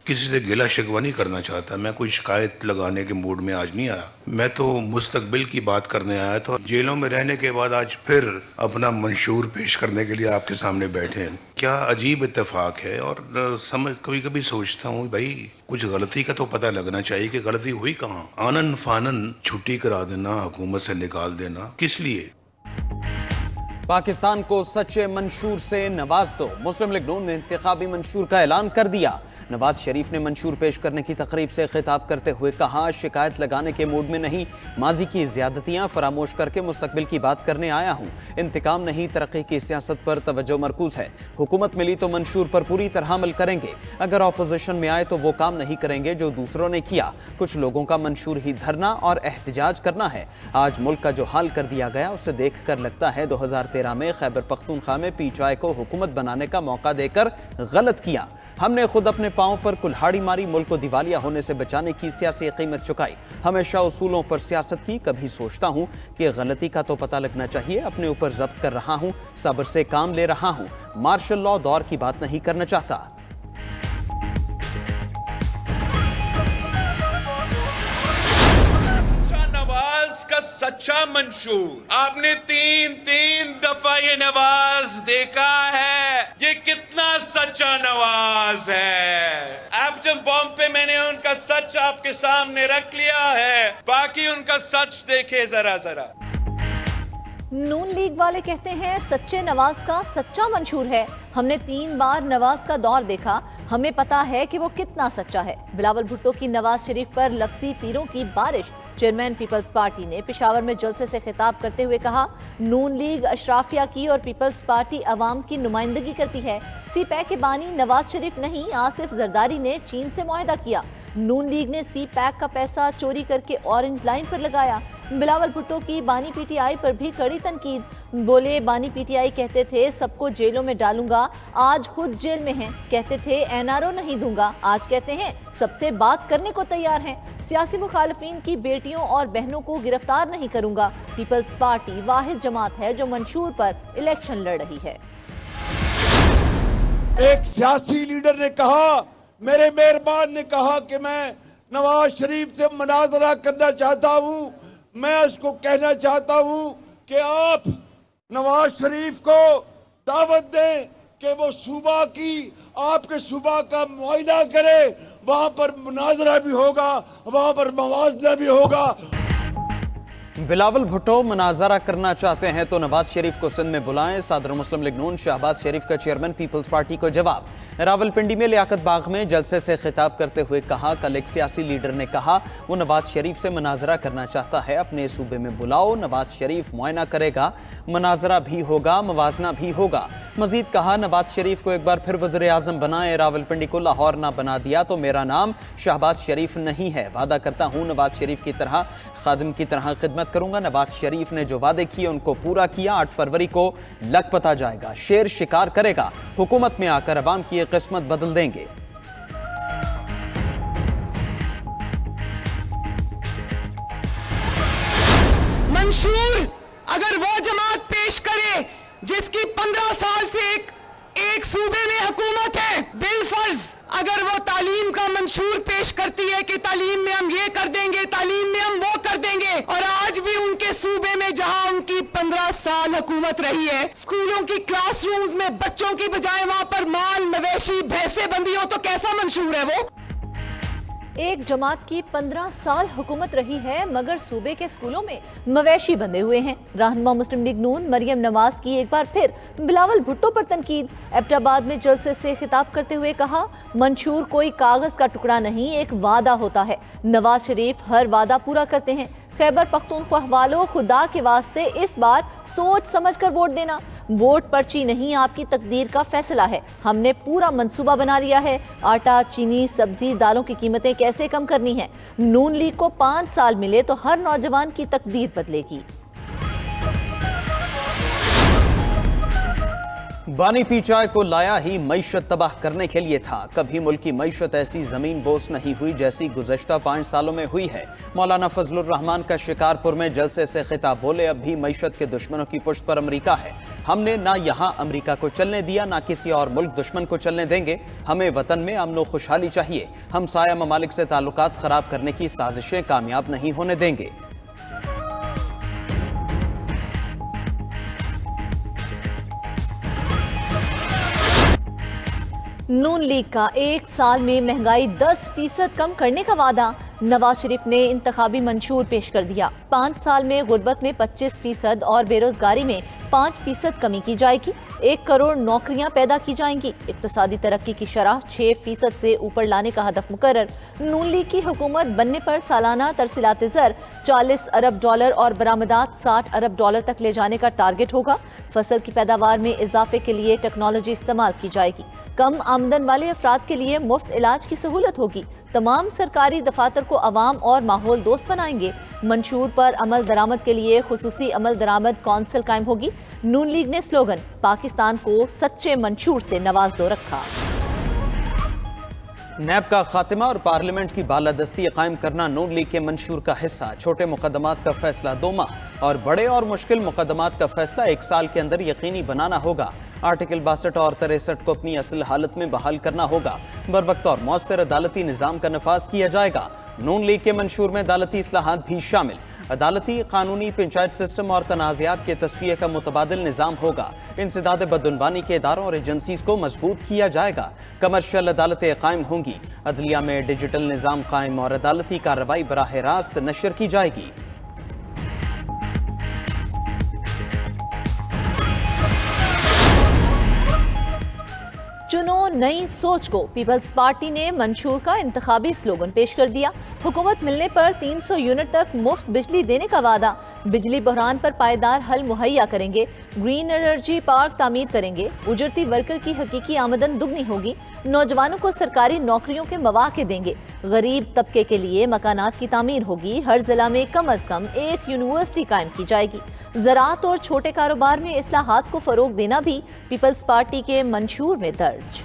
किसी से गिला शिकवा नहीं करना चाहता, मैं कोई शिकायत लगाने के मूड में आज नहीं आया। मैं तो मुस्तकबिल की बात करने आया था। जेलों में रहने के बाद आज फिर अपना मंशूर पेश करने के लिए आपके सामने बैठे हैं। क्या अजीब इत्तेफाक है। और कभी कभी सोचता हूँ भाई कुछ गलती का तो पता लगना चाहिए कि गलती हुई कहाँ। आनन फानन छुट्टी करा देना, हुकूमत से निकाल देना, किस लिए? पाकिस्तान को सच्चे मंशूर से नवाज दो। मुस्लिम लीग नून ने इंतखाबी मंशूर का ऐलान कर दिया। नवाज शरीफ ने मंशूर पेश करने की तकरीब से खिताब करते हुए कहा, शिकायत लगाने के मूड में नहीं, माजी की ज्यादतियां फरामोश करके मुस्तकबिल की बात करने आया हूं। इंतकाम नहीं, तरक्की की सियासत पर तवज्जो मरकूज है। हुकूमत मिली तो मंशूर पर पूरी तरह अमल करेंगे। अगर ऑपोजिशन में आए तो वो काम नहीं करेंगे जो दूसरों ने किया। कुछ लोगों का मंशूर ही धरना और एहतजाज करना है। आज मुल्क का जो हाल कर दिया गया उसे देख कर लगता है 2013 में खैबर पख्तूनख्वा में PTI को हुकूमत बनाने का मौका देकर गलत किया। हमने खुद अपने पांव पर कुल्हाड़ी मारी, मुल्क को दिवालिया होने से बचाने की सियासी कीमत चुकाई। हमेशा उसूलों पर सियासत की। कभी सोचता हूं कि गलती का तो पता लगना चाहिए। अपने ऊपर जब्त कर रहा हूं, सब्र से काम ले रहा हूं। मार्शल लॉ दौर की बात नहीं करना चाहता। का सच्चा मंशूर आपने तीन दफा ये नवाज देखा है। ये कितना सच्चा नवाज है। एटम बॉम्ब पे मैंने उनका सच आपके सामने रख लिया है, बाकी उनका सच देखे जरा जरा। नून लीग वाले कहते हैं सच्चे नवाज का सच्चा मंशूर है। हमने 3 बार नवाज का दौर देखा, हमें पता है कि वो कितना सच्चा है। बिलावल भुट्टो की नवाज शरीफ पर लफ्जी तीरों की बारिश। चेयरमैन पीपल्स पार्टी ने पेशावर में जलसे से खिताब करते हुए कहा, नून लीग अशराफिया की और पीपल्स पार्टी अवाम की नुमाइंदगी करती है। CPAC के बानी नवाज शरीफ नहीं, आसिफ जरदारी ने चीन से मुआहदा किया। नून लीग ने CPAC का पैसा चोरी करके ऑरेंज लाइन पर लगाया। बिलावल भुट्टो की बानी PTI पर भी कड़ी तनकीद। बोले, बानी PTI कहते थे सबको जेलों में डालूंगा, आज खुद जेल में हैं। कहते थे NRO नहीं दूंगा, आज कहते हैं सबसे बात करने को तैयार हैं। सियासी मुखालिफिन की बेटियों और बहनों को गिरफ्तार नहीं करूंगा। पीपल्स पार्टी वाहिद जमात है जो मंशूर पर इलेक्शन लड़ रही है। एक सियासी लीडर ने कहा, मेरे मेहरबान ने कहा कि मैं नवाज शरीफ से मुनाजरा करना चाहता हूं। मैं उसको कहना चाहता हूं कि आप नवाज शरीफ को दावत दें कि वो सूबा की, आपके सूबा का मुआयना करे। वहां पर मुनाजरा भी होगा, वहां पर मवाजना भी होगा। बिलावल भुट्टो मुनाजरा करना चाहते हैं तो नवाज शरीफ को सिंध में बुलाएं। सदर मुस्लिम लीग नून शहबाज शरीफ का चेयरमैन पीपल्स पार्टी को जवाब। रावलपिंडी में लियाकत बाग में जलसे से खिताब करते हुए कहा, कल एक सियासी लीडर ने कहा वो नवाज शरीफ से मुनाजरा करना चाहता है, अपने सूबे में बुलाओ, नवाज शरीफ मुआयना करेगा, मुनाजरा भी होगा, मवाजना भी होगा। मजीद कहा, नवाज शरीफ को एक बार फिर वज़ीर आज़म बनाए, रावलपिंडी को लाहौर ना बना दिया तो मेरा नाम शहबाज शरीफ नहीं है। वादा करता हूँ नवाज शरीफ की तरह खादिम की तरह खिदमत करूंगा। नवाज शरीफ ने जो वादे किए उनको पूरा किया। 8 फरवरी को लखपता जाएगा, शेर शिकार करेगा, हुकूमत में आकर अवाम की किस्मत बदल देंगे। मंशूर अगर वो जमात पेश करे जिसकी 15 साल से एक सूबे में हुकूमत है, बिलफर्ज अगर वो तालीम का मंशूर पेश करती है कि तालीम में हम ये कर देंगे, तालीम में हम वो कर देंगे, और आज भी उनके सूबे में जहां उनकी 15 साल हुकूमत रही है, स्कूलों की क्लासरूम्स में बच्चों की बजाय वहां पर माल मवेशी भैंसे बंदी हो, तो कैसा मंशूर है वो? एक जमात की 15 साल हुकूमत रही है मगर सूबे के स्कूलों में मवेशी बंधे हुए हैं। रहनुमा मुस्लिम लीग नून मरियम नवाज की एक बार फिर बिलावल भुट्टो पर तनकीद। एबटाबाद में जलसे से खिताब करते हुए कहा, मंशूर कोई कागज का टुकड़ा नहीं, एक वादा होता है। नवाज शरीफ हर वादा पूरा करते हैं। खैबर पख्तूनख्वा वालों, खुदा के वास्ते इस बार सोच समझ कर वोट देना। वोट पर्ची नहीं, आपकी तकदीर का फैसला है। हमने पूरा मंसूबा बना लिया है। आटा, चीनी, सब्जी, दालों की कीमतें कैसे कम करनी है। नून लीग को 5 साल मिले तो हर नौजवान की तकदीर बदलेगी। बानी पी चाय को लाया ही मईशत तबाह करने के लिए था। कभी मुल्क की मईशत ऐसी जमीन बोस नहीं हुई जैसी गुज़श्ता 5 सालों में हुई है। मौलाना फजलुर रहमान का शिकारपुर में जलसे से खिताब, बोले अब भी मईशत के दुश्मनों की पुश्त पर अमेरिका है। हमने ना यहाँ अमेरिका को चलने दिया, ना किसी और मुल्क दुश्मन को चलने देंगे। हमें वतन में अमन व खुशहाली चाहिए। हम साया ममालिक से ताल्लुकात खराब करने की साजिशें कामयाब नहीं होने देंगे। नून लीग का 1 साल में महंगाई 10% कम करने का वादा, नवाज शरीफ ने इंतखाबी मंशूर पेश कर दिया। 5 साल में गुर्बत में 25% और बेरोजगारी में 5% कमी की जाएगी। 1 करोड़ नौकरियां पैदा की जाएंगी। इक्तिसादी तरक्की की शरह 6% से ऊपर लाने का हदफ मुकर्रर। नून लीग की हुकूमत बनने पर सालाना तरसीलात ज़र $40 अरब और बरामदात $60 अरब तक ले जाने का टारगेट होगा। फसल की पैदावार में इजाफे के लिए टेक्नोलॉजी इस्तेमाल की जाएगी। कम आमदन वाले अफराद के लिए मुफ्त इलाज की सहूलत होगी। तमाम सरकारी दफातर को अवाम और माहौल दोस्त बनाएंगे। मंशूर पर अमल दरामद के लिए खुसूसी अमल दरामद कौंसिल कायम होगी। नून लीग ने स्लोगन पाकिस्तान को सच्चे मंशूर से नवाज दो रखा। नैब का खात्मा और पार्लियामेंट की बालादस्ती कायम करना नून लीग के मंशूर का हिस्सा। छोटे मुकदमात का फैसला 2 माह और बड़े और मुश्किल मुकदमात का फैसला 1 साल के अंदर यकीनी बनाना होगा। आर्टिकल 62 और 63 को अपनी असल हालत में बहाल करना होगा। बर वक्त और मौसर अदालती निज़ाम का नफाज किया जाएगा। नून लीग के मंशूर में अदालती इस्लाहात भी शामिल। अदालती, कानूनी, पंचायत सिस्टम और तनाज़ात के तस्वीर का मुतबादिल निज़ाम होगा। इंसदाद बदुनवानी के इदारों और एजेंसीज को मजबूत किया जाएगा। कमर्शियल अदालतें कायम होंगी। अदलिया में डिजिटल निज़ाम कायम और अदालती कार्रवाई बराह रास्त नशर की जाएगी। चुनो नई सोच को, पीपल्स पार्टी ने मंशूर का इंतखाबी स्लोगन पेश कर दिया। हुकूमत मिलने पर 300 यूनिट तक मुफ्त बिजली देने का वादा। बिजली बहरान पर पायदार हल मुहैया करेंगे। ग्रीन एनर्जी पार्क तामीर करेंगे। उजरती वर्कर की हकीकी आमदन दुगनी होगी। नौजवानों को सरकारी नौकरियों के मौके देंगे। गरीब तबके के लिए मकानात की तामीर होगी। हर जिला में कम अज कम 1 यूनिवर्सिटी कायम की जाएगी। ज़राअत और छोटे कारोबार में इस्लाहात को फरोग देना भी पीपल्स पार्टी के मंशूर में दर्ज।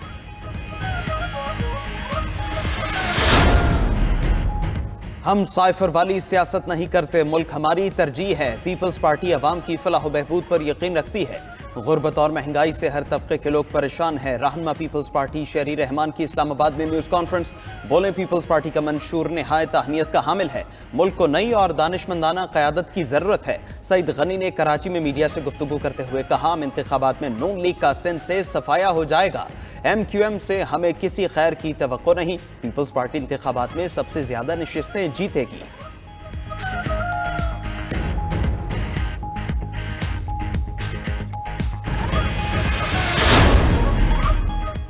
हम साइफर वाली सियासत नहीं करते, मुल्क हमारी तरजीह है। पीपल्स पार्टी अवाम की फलाह बहबूद पर यकीन रखती है। गुर्बत और महंगाई से हर तबके के लोग परेशान हैं। रहनुमा पीपल्स पार्टी शहरी रहमान की इस्लामाबाद में न्यूज़ कॉन्फ्रेंस, बोले पीपल्स पार्टी का मंशूर निहायत अहमियत का हामिल है। मुल्क को नई और दानिशमंदाना क़यादत की ज़रूरत है। सईद गनी ने कराची में मीडिया से गुफ्तगू करते हुए कहा, हम इंतखाबात में नून लीग का सिंध से सफाया हो जाएगा। MQM से हमें किसी खैर की तवक्को नहीं। पीपल्स पार्टी इंतखाबात में सबसे ज्यादा नशिस्तें जीतेगी।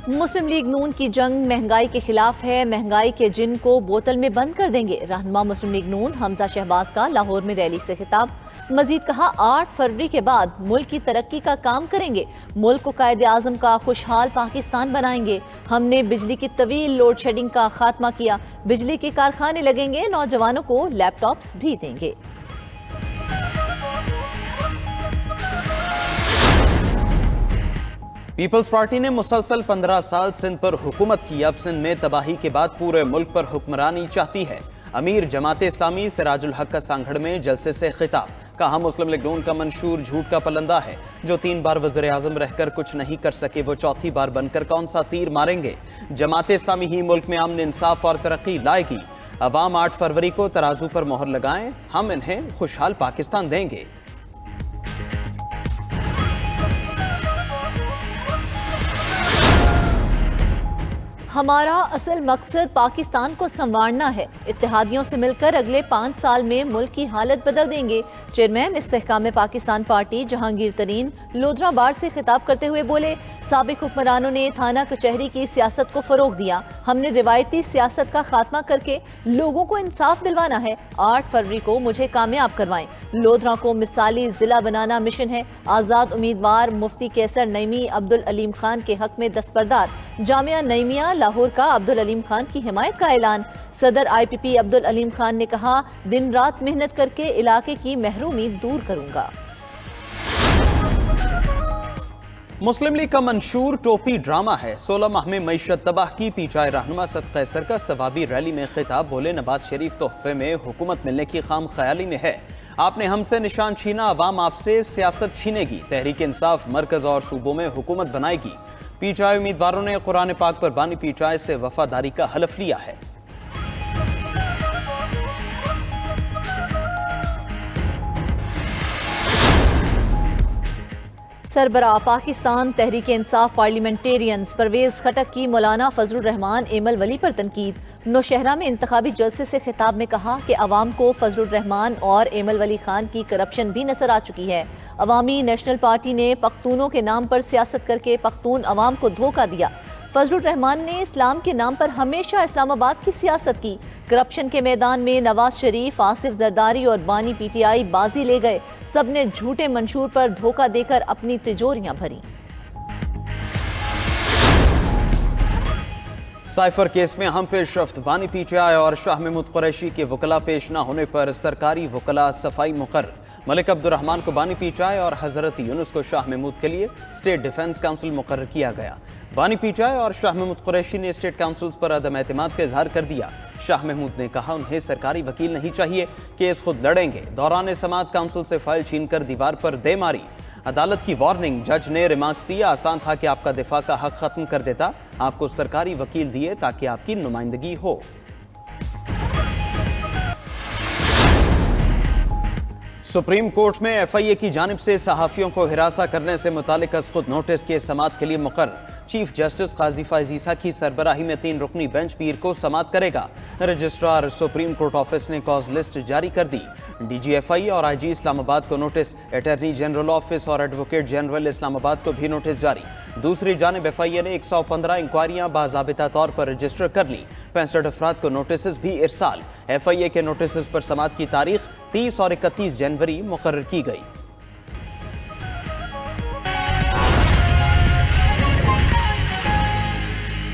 मुस्लिम लीग नून की जंग महंगाई के खिलाफ है। महंगाई के जिन को बोतल में बंद कर देंगे। रहनुमा मुस्लिम लीग नून हमजा शहबाज का लाहौर में रैली से खिताब। मजीद कहा, 8 फरवरी के बाद मुल्क की तरक्की का काम करेंगे। मुल्क को कायद आज़म का खुशहाल पाकिस्तान बनाएंगे। हमने बिजली की तवील लोड शेडिंग का खात्मा किया। बिजली के कारखाने लगेंगे। नौजवानों को लैपटॉप्स भी देंगे। पीपल्स पार्टी ने मुसलसल 15 साल सिंध पर हुकूमत की। अब सिंध में तबाही के बाद पूरे मुल्क पर हुक्मरानी चाहती है। अमीर जमाते इस्लामी सिराजुल हक का सांगड़ में जलसे से खिताब, कहा मुस्लिम लीग नून का मंशूर झूठ का पलंदा है। जो 3 बार वज़ीर आज़म रहकर कुछ नहीं कर सके, वो चौथी बार बनकर कौन सा तीर मारेंगे। जमाते इस्लामी ही मुल्क में अमन, इंसाफ और तरक्की लाएगी। अवाम 8 फरवरी को तराजू पर मोहर लगाएं, हम इन्हें खुशहाल पाकिस्तान देंगे। हमारा असल मकसद पाकिस्तान को संवारना है। इत्तेहादियों से मिलकर अगले 5 साल में मुल्क की हालत बदल देंगे। चेयरमैन इस्तेहकाम पाकिस्तान पार्टी जहांगीर तरीन लोधरा बार से खिताब करते हुए बोले, साबिक हुक्मरानों ने थाना कचहरी की सियासत को फरोग दिया। हमने रिवायती सियासत का खात्मा करके लोगों को इंसाफ दिलवाना है। 8 फरवरी को मुझे कामयाब करवाएं। लोधरा को मिसाली जिला बनाना मिशन है। आज़ाद उम्मीदवार मुफ्ती कैसर नईमी अब्दुल अलीम खान के हक में दस्तबरदार। जामिया नईमिया लाहौर का अब्दुल अलीम खान की हिमायत का ऐलान। सदर IPP अब्दुल अलीम खान ने कहा, दिन रात मेहनत करके इलाके की महरूमी दूर करूंगा। मुस्लिम लीग का मंशूर टोपी ड्रामा है। 16 माह में मईशत तबाह की। पीटीआई रहनुमा सद कैसर का सवाबी रैली में खिताब। बोले नवाज शरीफ तोहफे में हुकूमत मिलने की खाम ख्याली में है। आपने हमसे निशान छीना, अवाम आपसे सियासत छीनेगी। तहरीक इंसाफ मरकज और सूबों में हुकूमत बनाएगी। पीटीआई उम्मीदवारों ने कुरान पाक पर बानी पीटीआई से वफादारी का हलफ लिया है। सरबराह पाकिस्तान तहरीक इंसाफ पार्लियामेंटेरियंस परवेज खटक की मौलाना फजलुर रहमान एमल वली पर तनकीद। नौशहरा में इंतखाबी जलसे से खिताब में कहा कि अवाम को फजलुर रहमान और एमल वली खान की करप्शन भी नजर आ चुकी है। अवामी नेशनल पार्टी ने पख्तूनों के नाम पर सियासत करके पख्तून अवाम को धोखा दिया। फजलुर रहमान ने इस्लाम के नाम पर हमेशा इस्लामाबाद की सियासत की। करप्शन के मैदान में नवाज शरीफ, आसिफ जरदारी और बानी पीटीआई बाजी ले गए। सबने झूठे मंशूर पर धोखा देकर अपनी तिजोरियां भरी। साइफर केस में हम पेशरफ्त। बानी पीटीआई और शाह महमूद कुरैशी के वकला पेश न होने पर सरकारी वकला सफाई मुकर्रर। मलिक अब्दुर्रहमान को बानी पीटीआई और हजरत यूनुस को शाह महमूद के लिए स्टेट डिफेंस काउंसिल मुकर्रर किया गया। बानी पीटीआई और शाह महमूद कुरैशी ने स्टेट काउंसिल्स पर अदम एतमाद का इजहार कर दिया। शाह महमूद ने कहा उन्हें सरकारी वकील नहीं चाहिए, केस खुद लड़ेंगे। दौरान समाअत काउंसिल से फाइल छीनकर दीवार पर दे मारी। अदालत की वार्निंग। जज ने रिमार्क्स दिया, आसान था कि आपका दिफा का हक खत्म कर देता। आपको सरकारी वकील दिए ताकि आपकी नुमाइंदगी हो। सुप्रीम कोर्ट में एफआईए की जानिब से सहाफियों को हिरासा करने से मुतालिक खुद नोटिस के समाअत के लिए मुकर्रर। चीफ जस्टिस काजी फैज ईसा की सरबराही में 3 रुकनी बेंच पीर को समाअत करेगा। रजिस्ट्रार सुप्रीम कोर्ट ऑफिस ने कॉज लिस्ट जारी कर दी। डीजीएफआई और आईजी इस्लामाबाद को नोटिस, अटॉर्नी जनरल ऑफिस और एडवोकेट जनरल इस्लामाबाद को भी नोटिस जारी। दूसरी जानिब एफआईए ने 115 इंक्वायरियां बाज़ाबिता तौर पर रजिस्टर कर ली। 65 अफराद को नोटिस भी इरसाल। एफआईए के नोटिस पर समाअत की तारीख 30 और 31 जनवरी मुकर्रर की गई।